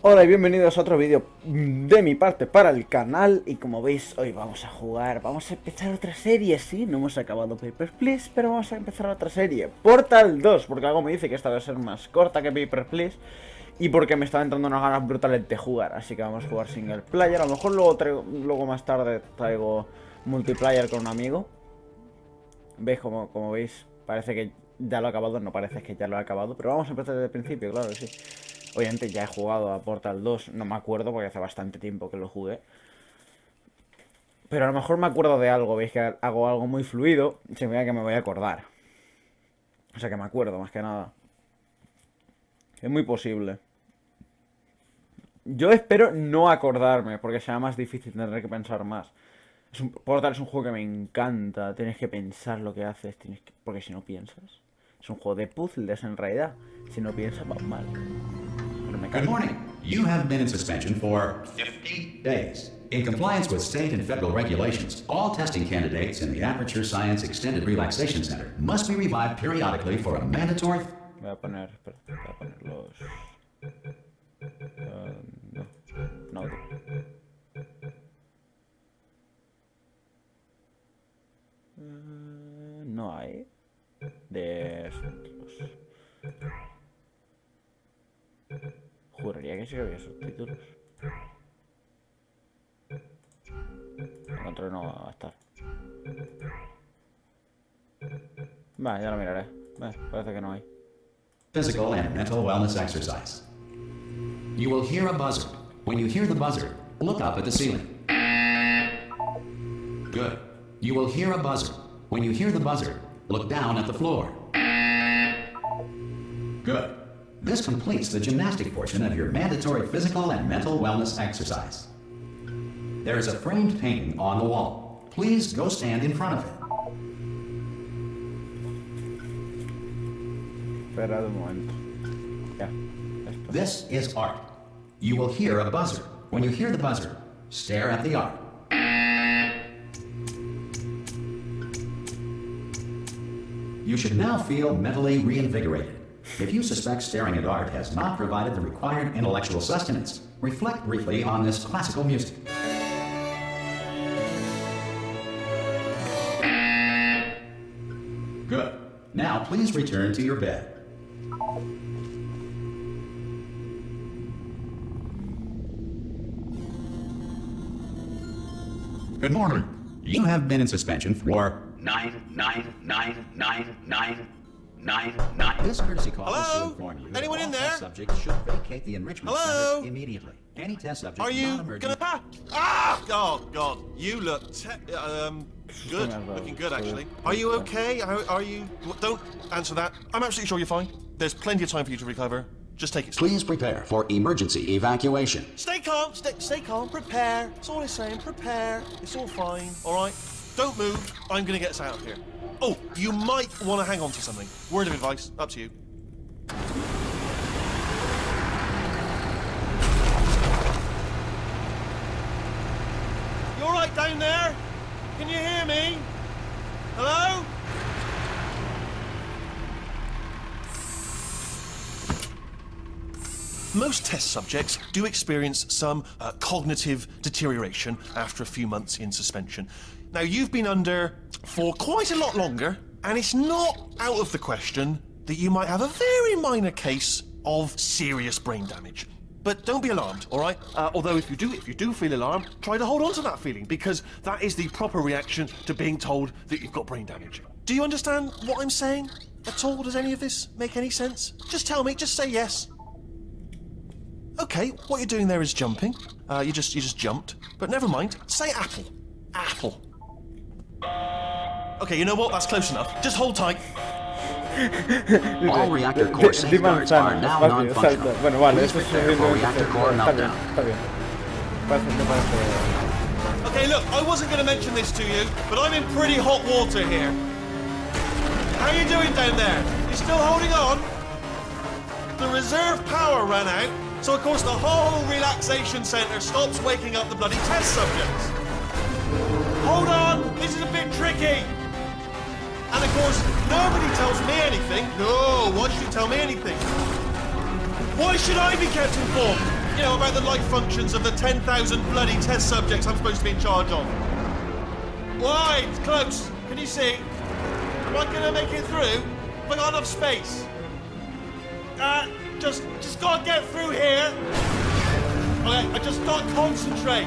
Hola y bienvenidos a otro vídeo de mi parte para el canal. Y como veis, hoy vamos a jugar, vamos a empezar otra serie. Sí, no hemos acabado Papers, Please, pero vamos a empezar otra serie, Portal 2, porque algo me dice que esta va a ser más corta que Papers, Please. Y porque me estaba entrando unas ganas brutales de jugar, así que vamos a jugar single player. A lo mejor luego más tarde traigo multiplayer con un amigo. ¿Veis? Como veis, parece que ya lo he acabado, no parece que ya lo he acabado. Pero vamos a empezar desde el principio, claro que sí. Obviamente ya he jugado a Portal 2, no me acuerdo porque hace bastante tiempo que lo jugué. Pero a lo mejor me acuerdo de algo, veis que hago algo muy fluido, se me da que me voy a acordar. O sea que me acuerdo, más que nada. Es muy posible. Yo espero no acordarme, porque será más difícil, tendré que pensar más. Portal es un juego que me encanta, tienes que pensar lo que haces, porque si no piensas... Es un juego de puzzles en realidad, si no piensas va mal. Good morning. You have been in suspension for 50 days. In compliance with state and federal regulations, all testing candidates in the Aperture Science Extended Relaxation Center must be revived periodically for a mandatory... Voy a poner los... no. No hay de estos. Juraría que sí que había subtítulos. El control no va a estar. Va, ya lo miraré. Parece que no hay. Physical and mental wellness exercise. You will hear a buzzer. When you hear the buzzer, look up at the ceiling. Good. You will hear a buzzer. When you hear the buzzer, look down at the floor. Good. This completes the gymnastic portion of your mandatory physical and mental wellness exercise. There is a framed painting on the wall. Please go stand in front of it. Espera un momento. Ya. Esto. This is art. You will hear a buzzer. When you hear the buzzer, stare at the art. You should now feel mentally reinvigorated. If you suspect staring at art has not provided the required intellectual sustenance, reflect briefly on this classical music. Good. Now please return to your bed. Good morning. You have been in suspension for 9999999. This courtesy call is to inform you that Anyone all in there? test subjects should vacate the enrichment Hello? center immediately. Any test subject Are you not emerging... gonna... Oh, God. You look... good. Looking good, actually. Are you okay? Are you... Don't answer that. I'm absolutely sure you're fine. There's plenty of time for you to recover. Just take it slow. Please prepare for emergency evacuation. Stay calm. Stay calm. Prepare. That's all I'm saying. Prepare. It's all fine. All right? Don't move. I'm gonna get us out of here. Oh, you might want to hang on to something. Word of advice. Up to you. You all right down there? Can you hear me? Hello? Most test subjects do experience some cognitive deterioration after a few months in suspension. Now, you've been under for quite a lot longer, and it's not out of the question that you might have a very minor case of serious brain damage. But don't be alarmed, all right? Although if you do feel alarmed, try to hold on to that feeling, because that is the proper reaction to being told that you've got brain damage. Do you understand what I'm saying at all? Does any of this make any sense? Just tell me, just say yes. Okay, what you're doing there is jumping. You just jumped. But never mind. Say apple. Apple. Okay, you know what? That's close enough. Just hold tight. All reactor core safeguards are now non-functional. Bueno, vale, Please esto es prepare for reactor core meltdown. Está bien. Parece. Okay, look, I wasn't going to mention this to you, but I'm in pretty hot water here. How you doing down there? You still holding on? The reserve power ran out, so of course the whole relaxation centre stops waking up the bloody test subjects. Hold on, this is a bit tricky. And of course, nobody tells me anything. No, why should you tell me anything? Why should I be kept informed? You know, about the life functions of the 10,000 bloody test subjects I'm supposed to be in charge of. Wide, close. Can you see? Am I gonna make it through? Have I got enough space? Just gotta get through here. Okay, I just gotta concentrate.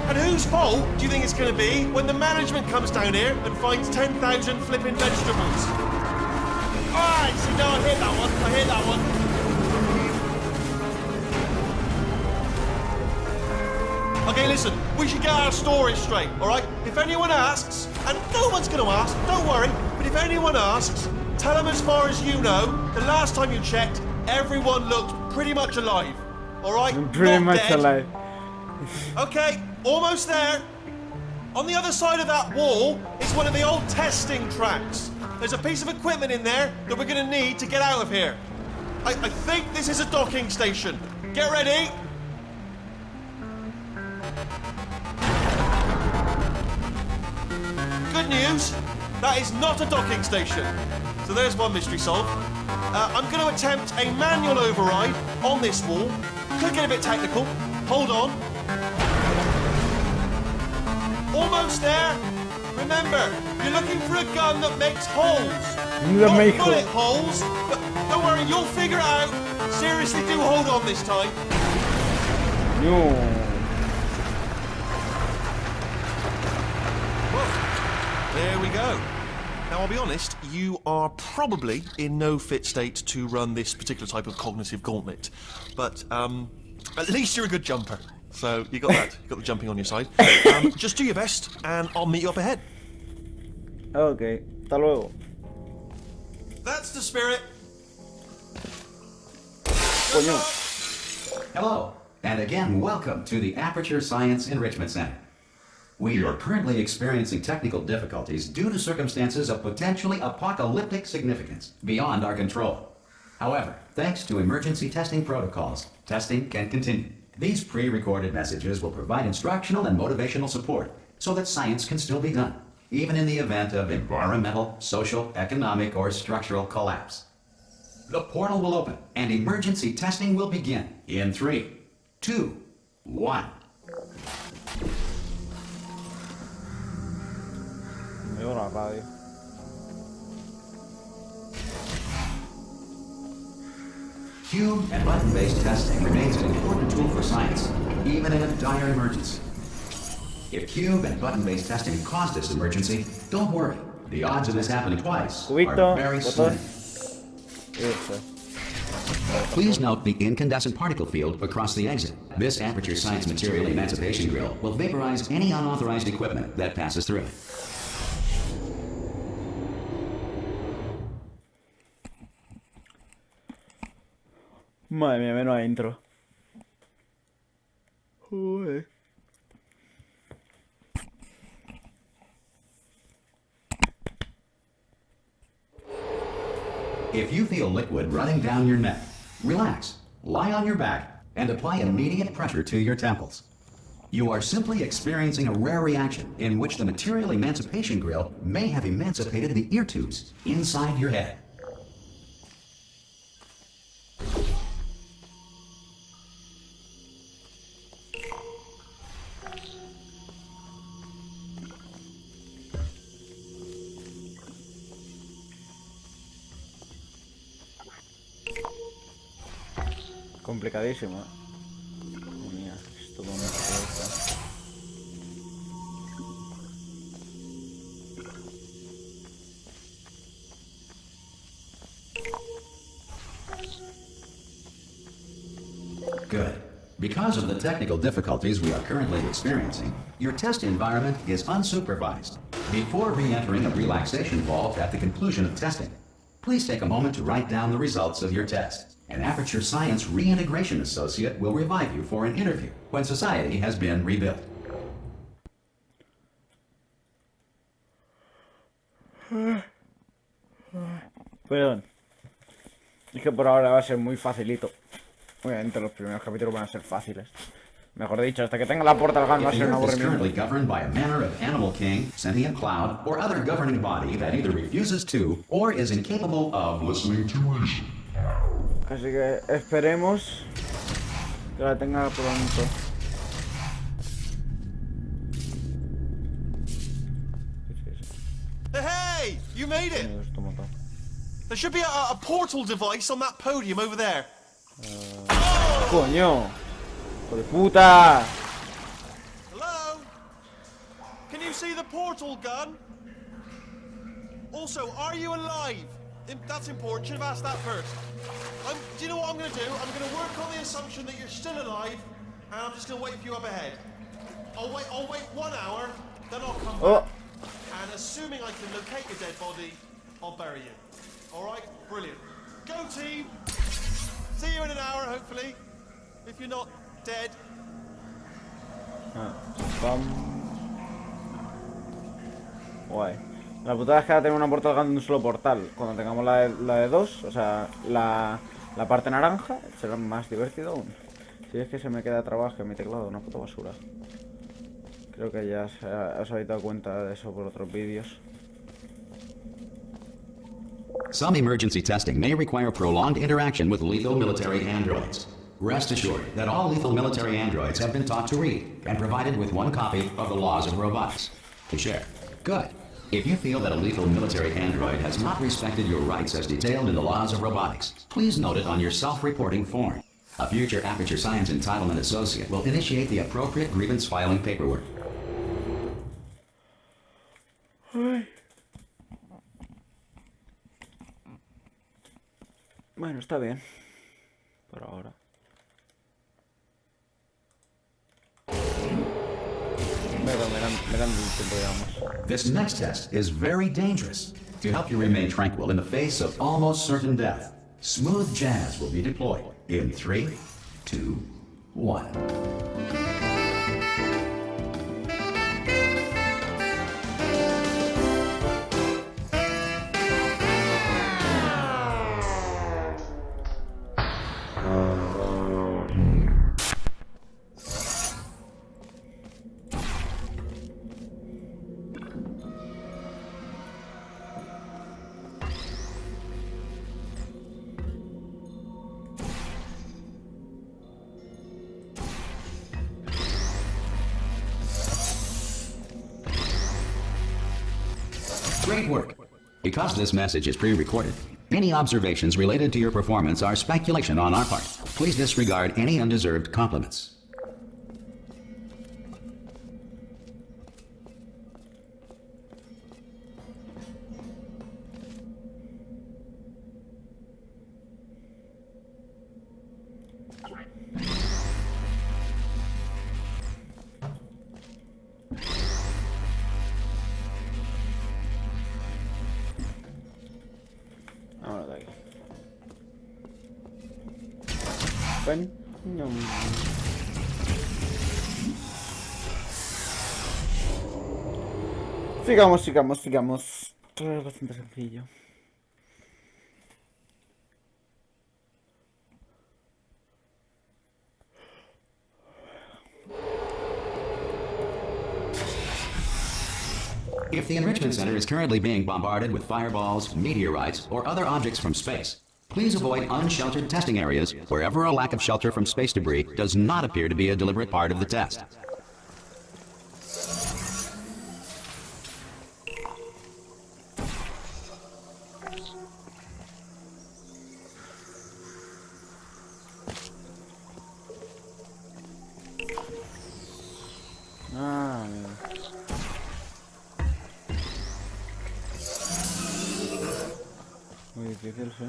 And whose fault do you think it's gonna be when the management comes down here and finds 10,000 flipping vegetables? Alright, see, no, I hear that one. I hear that one. Okay, listen, we should get our story straight, alright? If anyone asks, and no one's gonna ask, don't worry, but if anyone asks, tell them as far as you know, the last time you checked, everyone looked pretty much alive, alright? Pretty Not much dead. alive. Okay, almost there. On the other side of that wall is one of the old testing tracks. There's a piece of equipment in there that we're gonna need to get out of here. I think this is a docking station. Get ready. Good news, that is not a docking station. So there's one mystery solved. I'm going to attempt a manual override on this wall. Could get a bit technical. Hold on. Almost there. Remember, you're looking for a gun that makes holes. Not bullet holes, but don't worry, you'll figure it out. Seriously, do hold on this time. No. There we go. Now, I'll be honest, you are probably in no fit state to run this particular type of cognitive gauntlet. But, at least you're a good jumper. So, you got that. You got the jumping on your side. Just do your best, and I'll meet you up ahead. Ok, hasta luego. That's the spirit. Coño. Hello, and again, welcome to the Aperture Science Enrichment Center. We are currently experiencing technical difficulties due to circumstances of potentially apocalyptic significance beyond our control. However, thanks to emergency testing protocols, testing can continue. These pre-recorded messages will provide instructional and motivational support so that science can still be done, even in the event of environmental, social, economic, or structural collapse. The portal will open and emergency testing will begin in 3, 2, 1. Me voy a la radio. Cube and button-based testing remains an important tool for science, even in a dire emergency. If cube and button-based testing caused this emergency, don't worry. The odds of this happening twice Cubito, are very botón. slim. Eso. Please note the incandescent particle field across the exit. This Aperture Science Material Emancipation Grill will vaporize any unauthorized equipment that passes through it. Madre mía, menos intro. Joder. If you feel liquid running down your neck, relax, lie on your back, and apply immediate pressure to your temples. You are simply experiencing a rare reaction in which the Material Emancipation Grill may have emancipated the ear tubes inside your head. Complicadísimo. Madre mía, es todo una cabeza. Good. Because of the technical difficulties we are currently experiencing, your test environment is unsupervised. Before re-entering a relaxation vault at the conclusion of testing, please take a moment to write down the results of your test. An Aperture Science Reintegration Associate will revive you for an interview when society has been rebuilt. Perdón. Es que por ahora va a ser muy facilito. Obviamente los primeros capítulos van a ser fáciles. Mejor dicho, hasta que tenga la puerta al gas va a If ser the un Earth is aburrimiento. currently governed by a manner of animal king, sentient cloud, or other governing body that either refuses to or is incapable of listening to reason. Así que esperemos Que la tenga pronto. Hey! You made it! There should be a portal device on that podium over there. Coño. Hijo de puta. Hello? Can you see the portal gun? Also, are you alive? That's important. Should have asked that first. Do you know what I'm going to do? I'm going to work on the assumption that you're still alive, and I'm just going to wait for you up ahead. I'll wait 1 hour, then I'll come back. And assuming I can locate your dead body, I'll bury you. All right? Brilliant. Go team. See you in an hour, hopefully. If you're not dead. Guay. La putada es que ahora tengo una portal grande de un solo portal. Cuando tengamos la de dos, o sea, la parte naranja, será más divertido aún. Si es que se me queda trabajo en mi teclado, una puta basura. Creo que ya os habéis dado cuenta de eso por otros vídeos. Some emergency testing may require prolonged interaction with lethal military androids. Rest assured that all lethal military androids have been taught to read and provided with 1 copy of the Laws of Robotics to share. Good. If you feel that a lethal military android has not respected your rights as detailed in the Laws of Robotics, please note it on your self-reporting form. A future Aperture Science Entitlement Associate will initiate the appropriate grievance filing paperwork. Bueno, está bien. Por ahora. This next test is very dangerous. To help you remain tranquil in the face of almost certain death, smooth jazz will be deployed in 3, 2, 1. Great work. Because this message is pre-recorded, any observations related to your performance are speculation on our part. Please disregard any undeserved compliments. Ahora de aquí. Ven. Sigamos. Todo es bastante sencillo. If the Enrichment Center is currently being bombarded with fireballs, meteorites, or other objects from space, please avoid unsheltered testing areas wherever a lack of shelter from space debris does not appear to be a deliberate part of the test. Muy difícil, sí.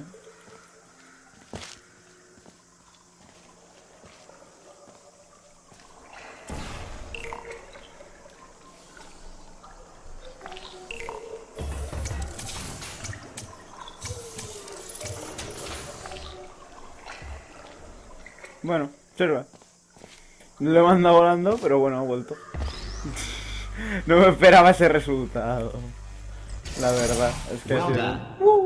Bueno, sirve. Lo he mandado volando, pero bueno, ha vuelto. No me esperaba ese resultado. La verdad, es que Well sí. done.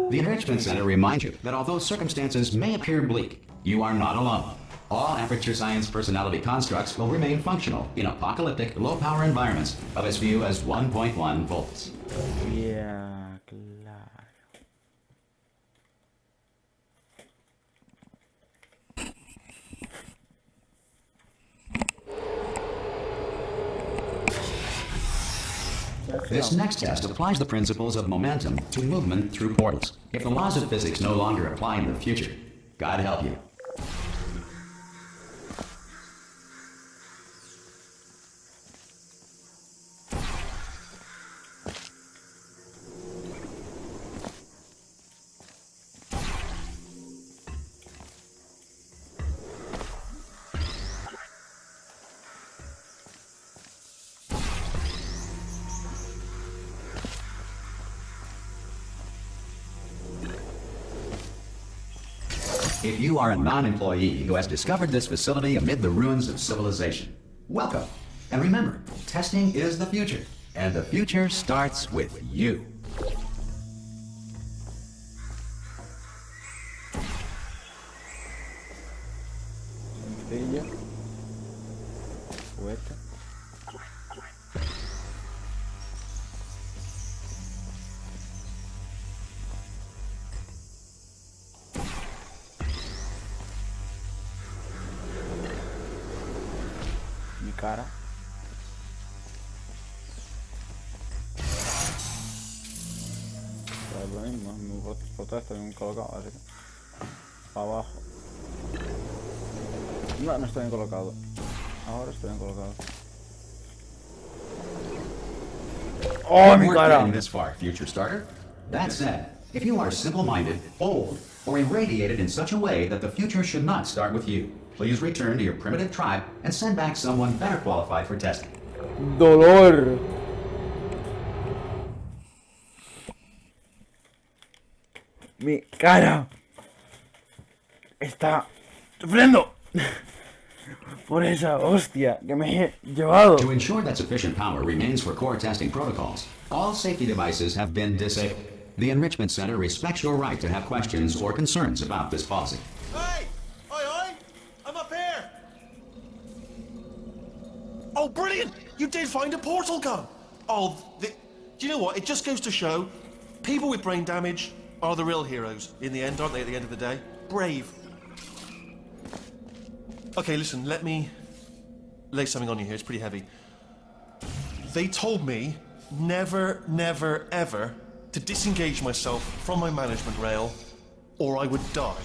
The Enrichment Center reminds you that although circumstances may appear bleak, you are not alone. All Aperture Science personality constructs will remain functional in apocalyptic, low-power environments of as few as 1.1 volts. Yeah, claro. This next test applies the principles of momentum to movement through portals. If the laws of physics no longer apply in the future, God help you. If you are a non-employee who has discovered this facility amid the ruins of civilization, welcome. And remember, testing is the future, and the future starts with you. Sencilla. Juguete. Mi cara. Es lo mismo, mi protesta está bien colocado, así que para abajo. No, no estoy bien colocado. Ahora estoy bien colocado. ¡Oh, mi We're cara! getting this far, future starter. That said, if you are simple-minded, old, or irradiated in such a way that the future should not start with you, please return to your primitive tribe and send back someone better qualified for testing. ¡Dolor! Mi cara está sufriendo por esa hostia que me he llevado. To ensure that sufficient power remains for core testing protocols, all safety devices have been disabled. The Enrichment Center respects your right to have questions or concerns about this policy. Hey! Oi, oi! I'm up here! Oh, brilliant! You did find a portal gun! Oh, do you know what? It just goes to show, people with brain damage are the real heroes in the end, aren't they, at the end of the day? Brave. Okay, listen, let me lay something on you here. It's pretty heavy. They told me never, never, ever to disengage myself from my management rail or I would die.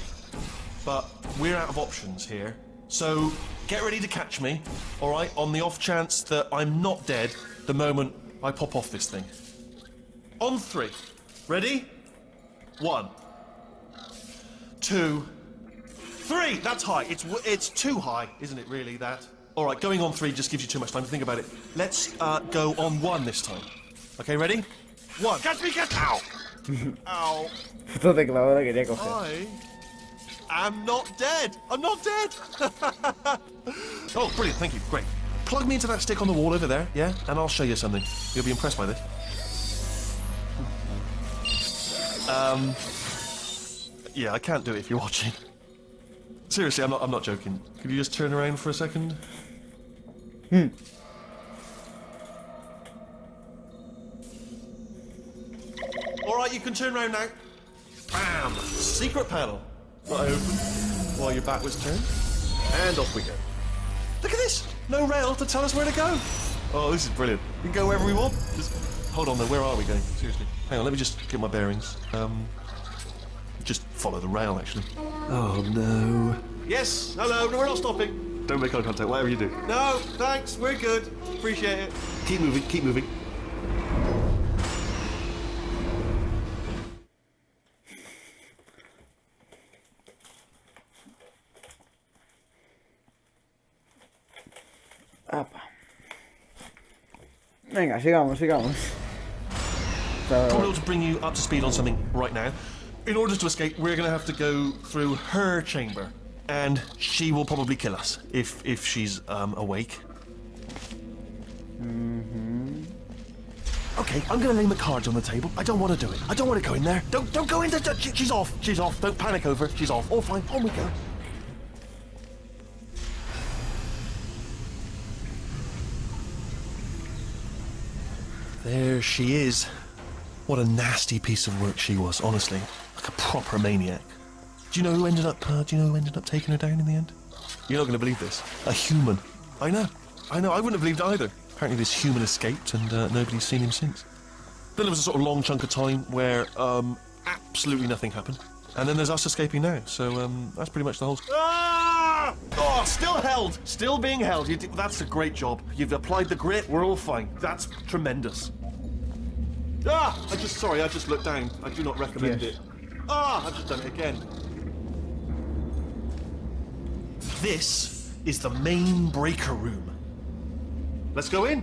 But we're out of options here. So get ready to catch me, all right, on the off chance that I'm not dead the moment I pop off this thing. On 3. Ready? 1, 2, 3. That's high. It's too high, isn't it, really, that? All right, going on 3 just gives you too much time to think about it. Let's go on 1 this time. Okay, ready? 1. Catch me, catch... Ow! Ow. Puto teclador quería coger. I am not dead. I'm not dead. Oh, brilliant. Thank you. Great. Plug me into that stick on the wall over there, yeah? And I'll show you something. You'll be impressed by this. Yeah, I can't do it if you're watching. Seriously, I'm not joking. Could you just turn around for a second? All right, you can turn around now. Bam! Secret panel. Not open while your back was turned. And off we go. Look at this! No rail to tell us where to go. Oh, this is brilliant. We can go wherever we want. Just hold on though, where are we going? Seriously. Hang on, let me just get my bearings. Just follow the rail, actually. Oh, no. Yes, hello, no, we're not stopping. Don't make eye contact, whatever you do. No, thanks, we're good. Appreciate it. Keep moving, keep moving. Apa. Venga, sigamos. Probably to bring you up to speed on something right now. In order to escape, we're going to have to go through her chamber, and she will probably kill us if she's awake. Okay, I'm going to lay my cards on the table. I don't want to do it. I don't want to go in there. Don't go in there. She's off. She's off. Don't panic over. She's off. All fine. On we go. There she is. What a nasty piece of work she was, honestly. Like a proper maniac. Do you know who ended up taking her down in the end? You're not going to believe this. A human. I know. I wouldn't have believed either. Apparently this human escaped and nobody's seen him since. Then there was a sort of long chunk of time where absolutely nothing happened. And then there's us escaping now, so that's pretty much the whole... Ah! Oh, still held! Still being held. That's a great job. You've applied the grit, we're all fine. That's tremendous. Ah! I just looked down. I do not recommend it. Ah! I've just done it again. This is the main breaker room. Let's go in.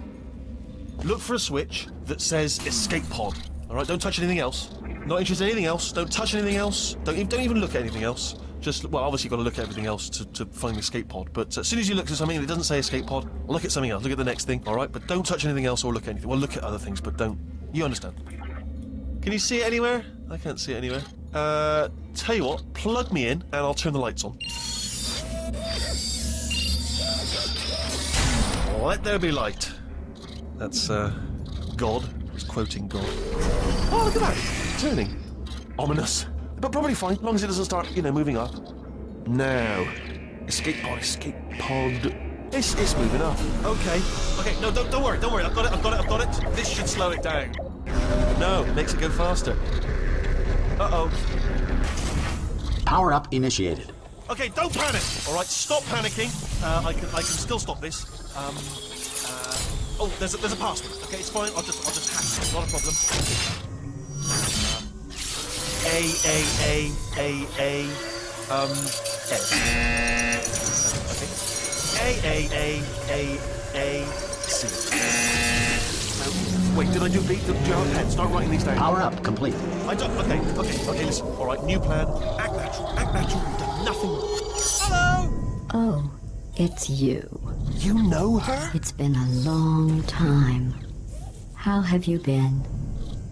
Look for a switch that says escape pod. Alright, don't touch anything else. Not interested in anything else. Don't touch anything else. Don't even look at anything else. Just, well, obviously you've got to look at everything else to find the escape pod. But as soon as you look at something and it doesn't say escape pod, look at something else. Look at the next thing, alright? But don't touch anything else or look at anything. Well, look at other things, but don't. You understand. Can you see it anywhere? I can't see it anywhere. Tell you what, plug me in and I'll turn the lights on. Let there be light. That's, God. He's quoting God. Oh, look at that! Turning. Ominous. But probably fine, as long as it doesn't start, moving up. Now. Escape pod, escape pod. It's moving up. Okay. Okay, no, don't worry. I've got it. This should slow it down. No, it makes it go faster. Uh-oh. Power up initiated. Okay, don't panic! Alright, stop panicking. I can still stop this. Oh, there's a password. Okay, it's fine. I'll just hack it. Not a problem. C. Wait, did I do B? Do you have a pen? Start writing these down. Power up complete. I don't. Okay, listen. Alright, new plan. Act natural. You've done nothing. Hello! Oh, it's you. You know her? It's been a long time. How have you been?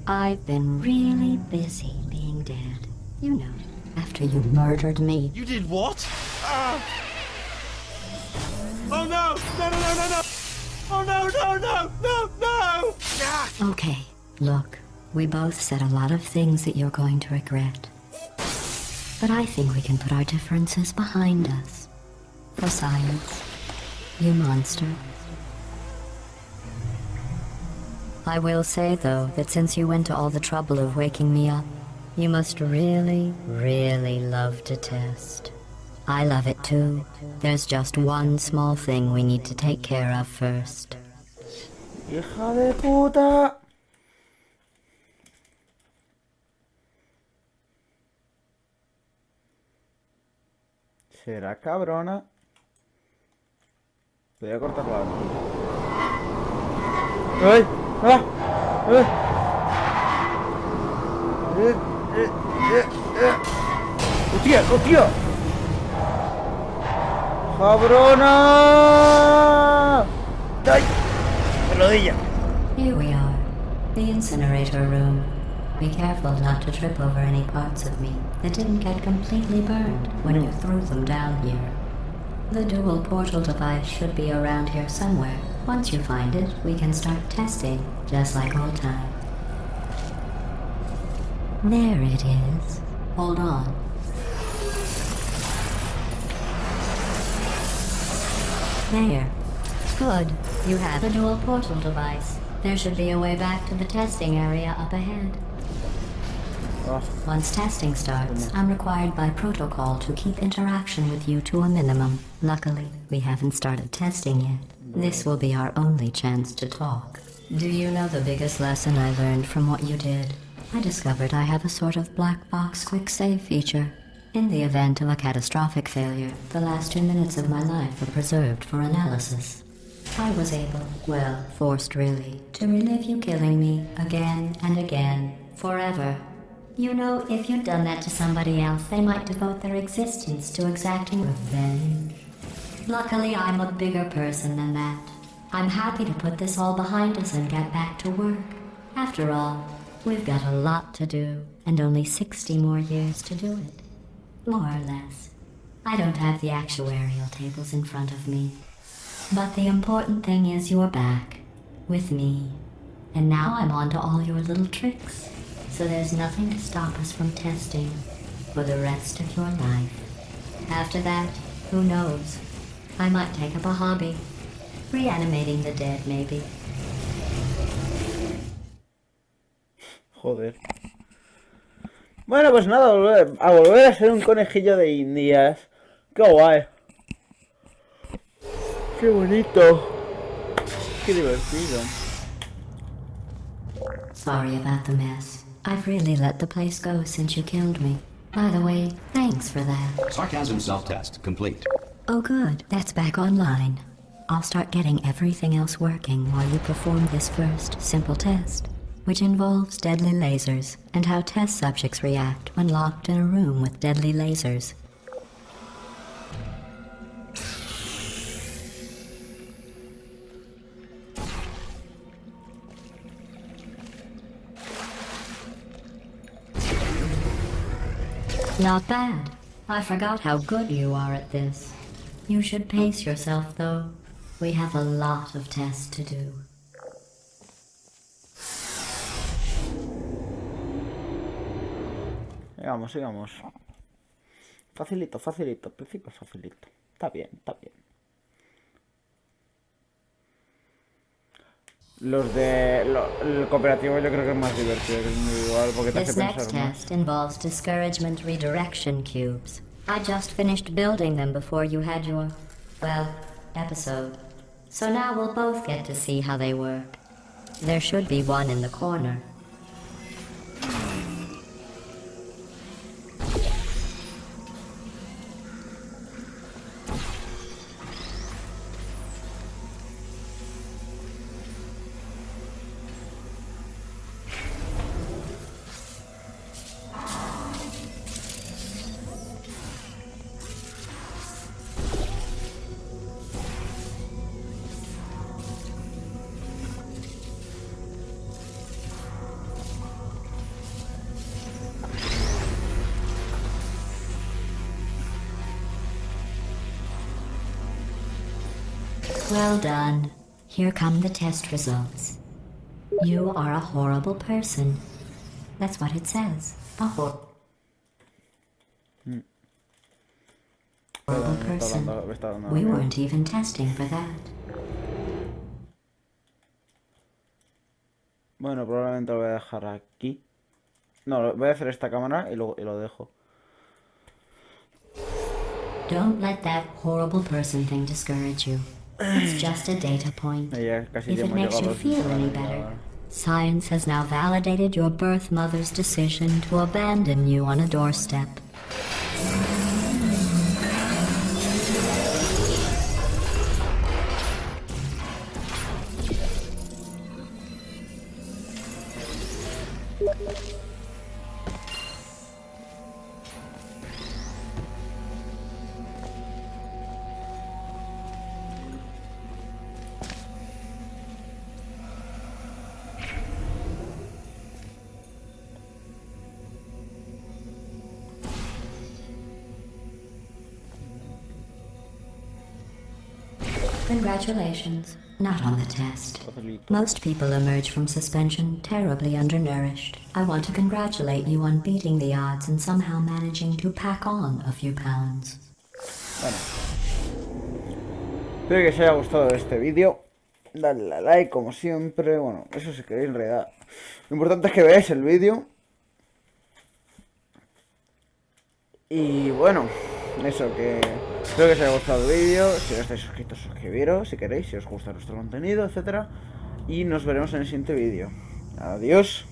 I've been really busy being dead. You know, after you murdered me. You did what? Oh no! No! Oh no! Ah! Okay, look, we both said a lot of things that you're going to regret. But I think we can put our differences behind us. For science, you monster. I will say, though, that since you went to all the trouble of waking me up, you must really, really love to test. I love it too. There's just one small thing we need to take care of first. ¡Hija de puta! ¿Será cabrona? Voy a cortar la... ¡Ay! ¡Ah! ¡Hostia! ¡Hostia! ¡Cabrona! ¡Ay! ¡Rodilla! Here we are, the incinerator room. Be careful not to trip over any parts of me that didn't get completely burned when you threw them down here. The dual portal device should be around here somewhere. Once you find it, we can start testing, just like old times. There it is. Hold on. There. Good. You have a dual portal device. There should be a way back to the testing area up ahead. Oh. Once testing starts, I'm required by protocol to keep interaction with you to a minimum. Luckily, we haven't started testing yet. This will be our only chance to talk. Do you know the biggest lesson I learned from what you did? I discovered I have a sort of black box quick save feature. In the event of a catastrophic failure, the last 2 minutes of my life are preserved for analysis. I was able, well, forced really, to relive you killing me again and again, forever. You know, if you'd done that to somebody else, they might devote their existence to exacting revenge. Luckily, I'm a bigger person than that. I'm happy to put this all behind us and get back to work. After all, we've got a lot to do, and only 60 more years to do it. More or less. I don't have the actuarial tables in front of me. But the important thing is you're back, with me. And now I'm on to all your little tricks. So there's nothing to stop us from testing for the rest of your life. After that, who knows? I might take up a hobby. Reanimating the dead, maybe. Joder. Bueno, pues nada, a volver a ser un conejillo de indias. Qué guay. Qué bonito. Qué divertido. Sorry about the mess. I've really let the place go since you killed me. By the way, thanks for that. Sarcasm self-test complete. Oh good, that's back online. I'll start getting everything else working while you perform this first simple test, which involves deadly lasers and how test subjects react when locked in a room with deadly lasers. Not bad. I forgot how good you are at this. You should pace yourself, though. We have a lot of tests to do. Sigamos, sigamos. Facilito, facilito. Al principio facilito. Está bien, está bien. El cooperativo yo creo que es más divertido que el individual porque te hace This next pensar más. test involves discouragement redirection cubes. I just finished building them before you had your, well, episode. So now we'll both get to see how they work. There should be one in the corner. Well done. Here come the test results. You are a horrible person. That's what it says. A horrible person. We weren't even testing for that. Bueno, probablemente lo voy a dejar aquí. No, voy a hacer esta cámara y lo dejo. Don't let that horrible person thing discourage you. It's just a data point. Ya casi If ya it hemos makes you llegado al feel any final. better, science has now validated your birth mother's decision to abandon you on a doorstep. Congratulations. Not on the test. Most people emerge from suspension terribly undernourished. I want to congratulate you on beating the odds and somehow managing to pack on a few pounds. Bueno. Espero que os haya gustado este vídeo. Dadle a like como siempre. Bueno, eso si queréis en realidad. Lo importante es que veáis el vídeo. Y bueno, eso que... Espero que os haya gustado el vídeo. Si no estáis suscritos, suscribiros si queréis, si os gusta nuestro contenido, etcétera. Y nos veremos en el siguiente vídeo. Adiós.